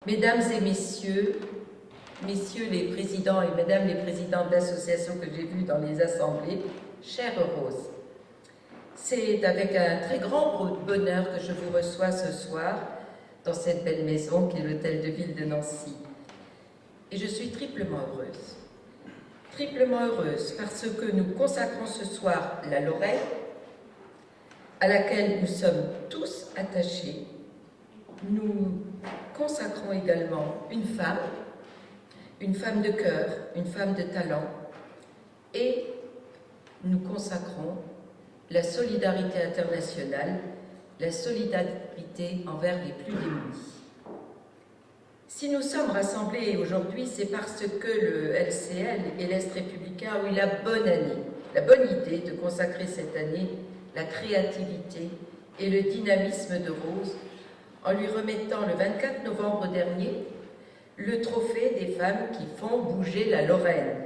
Mesdames et messieurs, messieurs les présidents et mesdames les présidentes d'associations que j'ai vues dans les assemblées, chère Rose, c'est avec un très grand bonheur que je vous reçois ce soir dans cette belle maison qui est l'Hôtel de Ville de Nancy. Et je suis triplement heureuse. Triplement heureuse parce que nous consacrons ce soir la Lorraine, à laquelle nous sommes tous attachés. Nous consacrons également une femme de cœur, une femme de talent, et nous consacrons la solidarité internationale, la solidarité envers les plus démunis. Si nous sommes rassemblés aujourd'hui, c'est parce que le LCL et l'Est républicain ont eu la bonne idée de consacrer cette année la créativité et le dynamisme de Rose en lui remettant le 24 novembre dernier le trophée des femmes qui font bouger la Lorraine.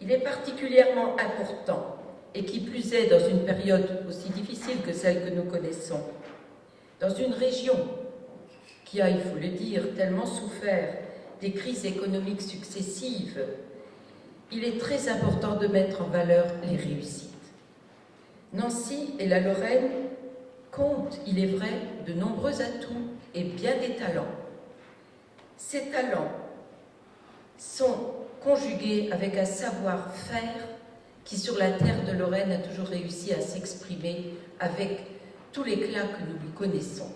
Il est particulièrement important, et qui plus est dans une période aussi difficile que celle que nous connaissons, dans une région qui a, il faut le dire, tellement souffert des crises économiques successives, il est très important de mettre en valeur les réussites. Nancy et la Lorraine comptent, il est vrai, de nombreux atouts et bien des talents. Ces talents sont conjugués avec un savoir-faire qui, sur la terre de Lorraine, a toujours réussi à s'exprimer avec tout l'éclat que nous lui connaissons.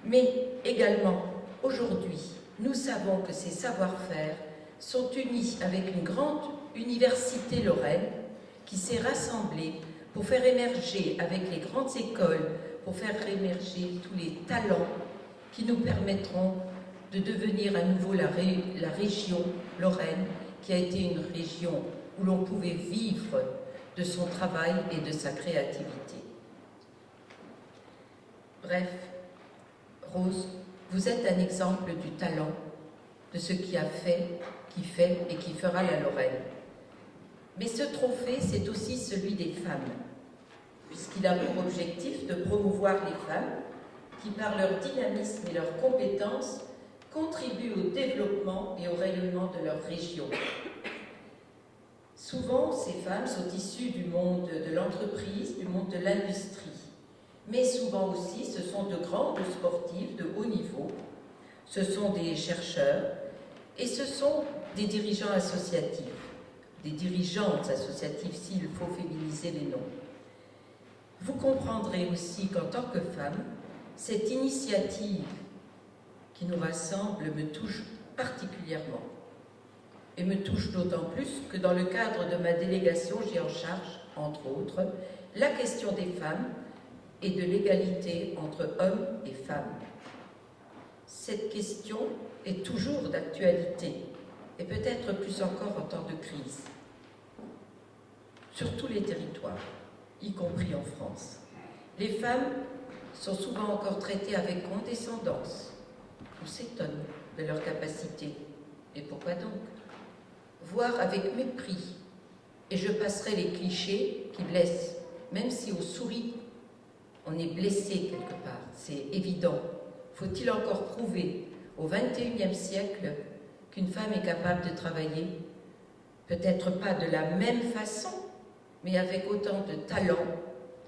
Mais également, aujourd'hui, nous savons que ces savoir-faire sont unis avec une grande université lorraine qui s'est rassemblée pour faire émerger, avec les grandes écoles, pour faire émerger tous les talents qui nous permettront de devenir à nouveau la région Lorraine, qui a été une région où l'on pouvait vivre de son travail et de sa créativité. Bref, Rose, vous êtes un exemple du talent, de ce qui a fait, qui fait et qui fera la Lorraine. Mais ce trophée, c'est aussi celui des femmes, puisqu'il a pour objectif de promouvoir les femmes qui, par leur dynamisme et leurs compétences, contribuent au développement et au rayonnement de leur région. Souvent, ces femmes sont issues du monde de l'entreprise, du monde de l'industrie, mais souvent aussi, ce sont de grandes sportives de haut niveau, ce sont des chercheurs et ce sont des dirigeants associatifs, des dirigeantes associatives s'il faut féminiser les noms. Vous comprendrez aussi qu'en tant que femme, cette initiative qui nous rassemble me touche particulièrement. Et me touche d'autant plus que dans le cadre de ma délégation, j'ai en charge, entre autres, la question des femmes et de l'égalité entre hommes et femmes. Cette question est toujours d'actualité, et peut-être plus encore en temps de crise, sur tous les territoires, y compris en France. Les femmes sont souvent encore traitées avec condescendance. On s'étonne de leur capacité. Et pourquoi donc? Voire avec mépris. Et je passerai les clichés qui blessent, même si on sourit, on est blessé quelque part, c'est évident. Faut-il encore prouver au XXIe siècle qu'une femme est capable de travailler? Peut-être pas de la même façon, mais avec autant de talent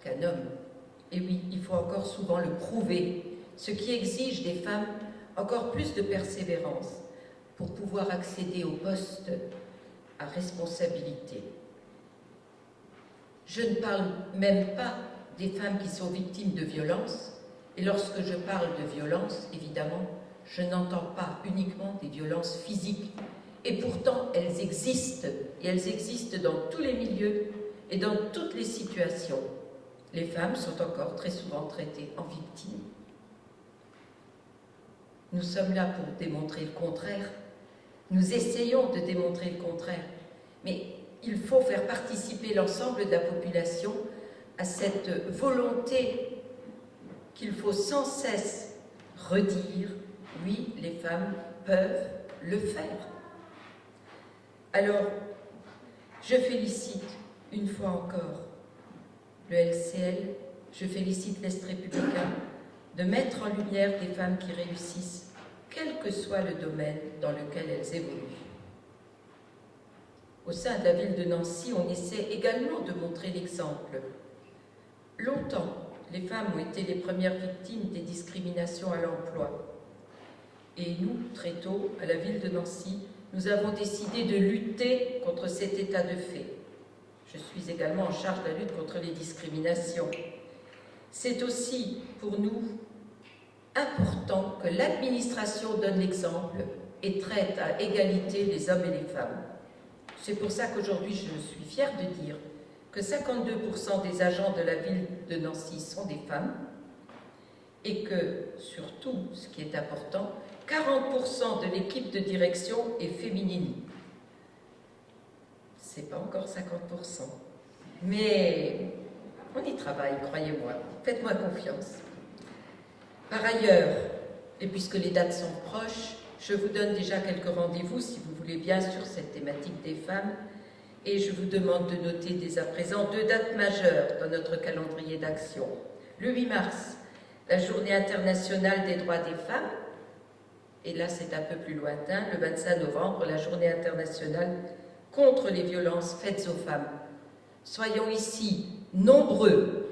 qu'un homme. Et oui, il faut encore souvent le prouver, ce qui exige des femmes encore plus de persévérance pour pouvoir accéder aux postes à responsabilité. Je ne parle même pas des femmes qui sont victimes de violences, et lorsque je parle de violence, évidemment, je n'entends pas uniquement des violences physiques, et pourtant elles existent, et elles existent dans tous les milieux et dans toutes les situations. Les femmes sont encore très souvent traitées en victimes. Nous sommes là pour démontrer le contraire. Nous essayons de démontrer le contraire. Mais il faut faire participer l'ensemble de la population à cette volonté qu'il faut sans cesse redire. Oui, les femmes peuvent le faire. Alors, je félicite une fois encore le LCL, je félicite l'Est républicain de mettre en lumière des femmes qui réussissent, quel que soit le domaine dans lequel elles évoluent. Au sein de la ville de Nancy, on essaie également de montrer l'exemple. Longtemps, les femmes ont été les premières victimes des discriminations à l'emploi. Et nous, très tôt, à la ville de Nancy, nous avons décidé de lutter contre cet état de fait. Je suis également en charge de la lutte contre les discriminations. C'est aussi, pour nous, important que l'administration donne l'exemple et traite à égalité les hommes et les femmes. C'est pour ça qu'aujourd'hui, je suis fière de dire que 52% des agents de la ville de Nancy sont des femmes et que, surtout, ce qui est important, 40% de l'équipe de direction est féminine. C'est pas encore 50%, mais on y travaille, croyez-moi. Faites-moi confiance. Par ailleurs, et puisque les dates sont proches, je vous donne déjà quelques rendez-vous, si vous voulez bien, sur cette thématique des femmes, et je vous demande de noter dès à présent 2 dates majeures dans notre calendrier d'action. Le 8 mars, la Journée internationale des droits des femmes, et là c'est un peu plus lointain, le 25 novembre, la Journée internationale contre les violences faites aux femmes. Soyons ici nombreux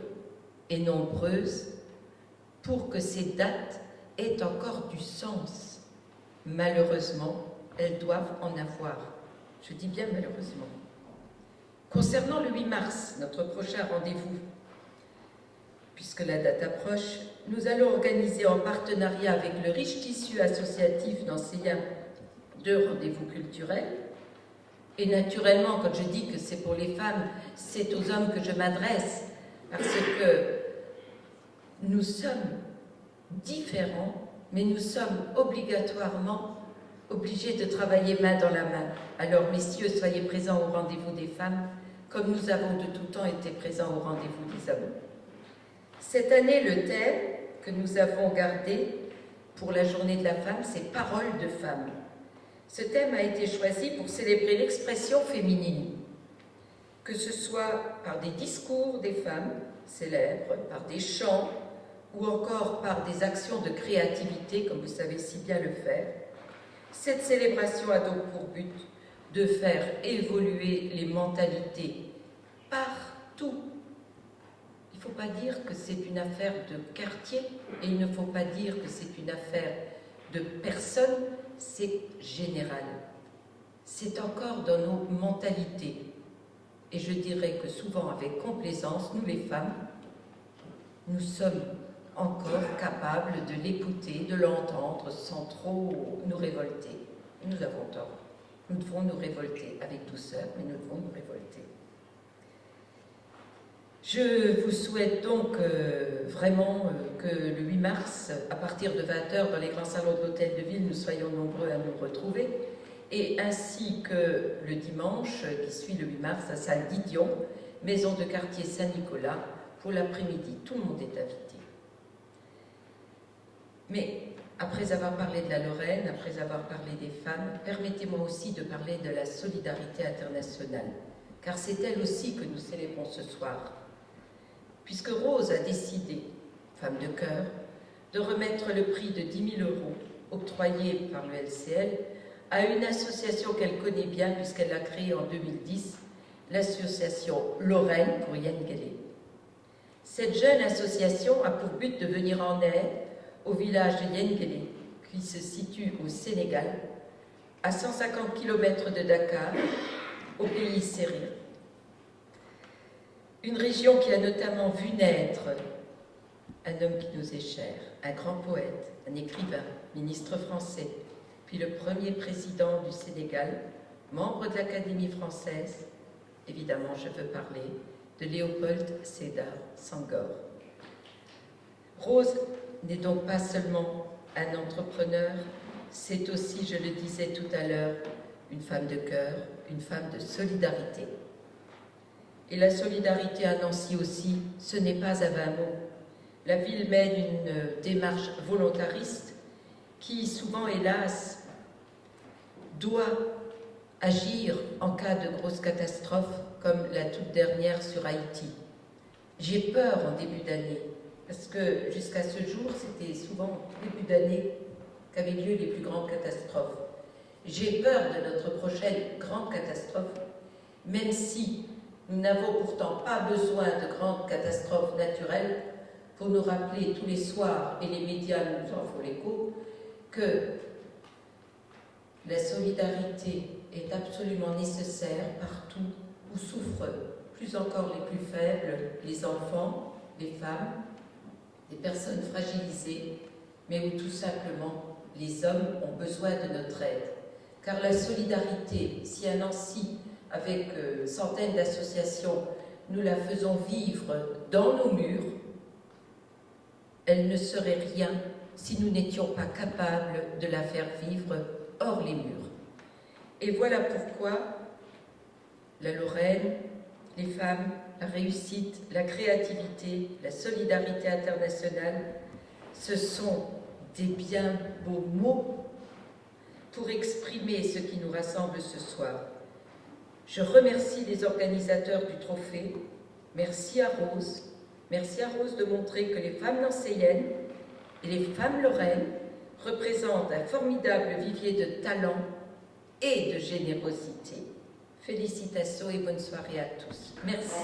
et nombreuses pour que ces dates aient encore du sens. Malheureusement, elles doivent en avoir. Je dis bien malheureusement. Concernant le 8 mars, notre prochain rendez-vous, puisque la date approche, nous allons organiser en partenariat avec le riche tissu associatif nancéen 2 rendez-vous culturels. Et naturellement, quand je dis que c'est pour les femmes, c'est aux hommes que je m'adresse, parce que nous sommes différents, mais nous sommes obligatoirement obligés de travailler main dans la main. Alors, messieurs, soyez présents au rendez-vous des femmes, comme nous avons de tout temps été présents au rendez-vous des hommes. Cette année, le thème que nous avons gardé pour la journée de la femme, c'est « Paroles de femmes ». Ce thème a été choisi pour célébrer l'expression féminine, que ce soit par des discours des femmes célèbres, par des chants ou encore par des actions de créativité, comme vous savez si bien le faire. Cette célébration a donc pour but de faire évoluer les mentalités partout. Il ne faut pas dire que c'est une affaire de quartier et il ne faut pas dire que c'est une affaire de personnes, c'est général. C'est encore dans nos mentalités. Et je dirais que souvent, avec complaisance, nous les femmes, nous sommes encore capables de l'écouter, de l'entendre, sans trop nous révolter. Et nous avons tort. Nous devons nous révolter avec douceur, mais nous devons nous révolter. Je vous souhaite donc vraiment que le 8 mars, à partir de 20h, dans les grands salons de l'Hôtel de Ville, nous soyons nombreux à nous retrouver, et ainsi que le dimanche qui suit le 8 mars, à Salle Didion, maison de quartier Saint-Nicolas, pour l'après-midi. Tout le monde est invité. Mais après avoir parlé de la Lorraine, après avoir parlé des femmes, permettez-moi aussi de parler de la solidarité internationale, car c'est elle aussi que nous célébrons ce soir. Puisque Rose a décidé, femme de cœur, de remettre le prix de 10 000 € octroyé par le LCL à une association qu'elle connaît bien puisqu'elle l'a créée en 2010, l'association Lorraine pour Yann Guélé. Cette jeune association a pour but de venir en aide au village de Yann Guélé, qui se situe au Sénégal, à 150 km de Dakar, au pays Sérir. Une région qui a notamment vu naître un homme qui nous est cher, un grand poète, un écrivain, ministre français, puis le premier président du Sénégal, membre de l'Académie française. Évidemment, je veux parler de Léopold Sédar Senghor. Rose n'est donc pas seulement un entrepreneur, c'est aussi, je le disais tout à l'heure, une femme de cœur, une femme de solidarité. Et la solidarité à Nancy aussi, ce n'est pas à 20 mots. La ville mène une démarche volontariste qui, souvent, hélas, doit agir en cas de grosse catastrophe, comme la toute dernière sur Haïti. J'ai peur en début d'année parce que jusqu'à ce jour, c'était souvent au début d'année qu'avaient lieu les plus grandes catastrophes. J'ai peur de notre prochaine grande catastrophe, même si nous n'avons pourtant pas besoin de grandes catastrophes naturelles pour nous rappeler tous les soirs, et les médias nous en font l'écho, que la solidarité est absolument nécessaire partout où souffrent plus encore les plus faibles, les enfants, les femmes, les personnes fragilisées, mais où tout simplement les hommes ont besoin de notre aide. Car la solidarité, si à Nancy, avec centaines d'associations, nous la faisons vivre dans nos murs, elle ne serait rien si nous n'étions pas capables de la faire vivre hors les murs. Et voilà pourquoi la Lorraine, les femmes, la réussite, la créativité, la solidarité internationale, ce sont des bien beaux mots pour exprimer ce qui nous rassemble ce soir. Je remercie les organisateurs du trophée. Merci à Rose. Merci à Rose de montrer que les femmes nancéennes et les femmes lorraines représentent un formidable vivier de talent et de générosité. Félicitations et bonne soirée à tous. Merci.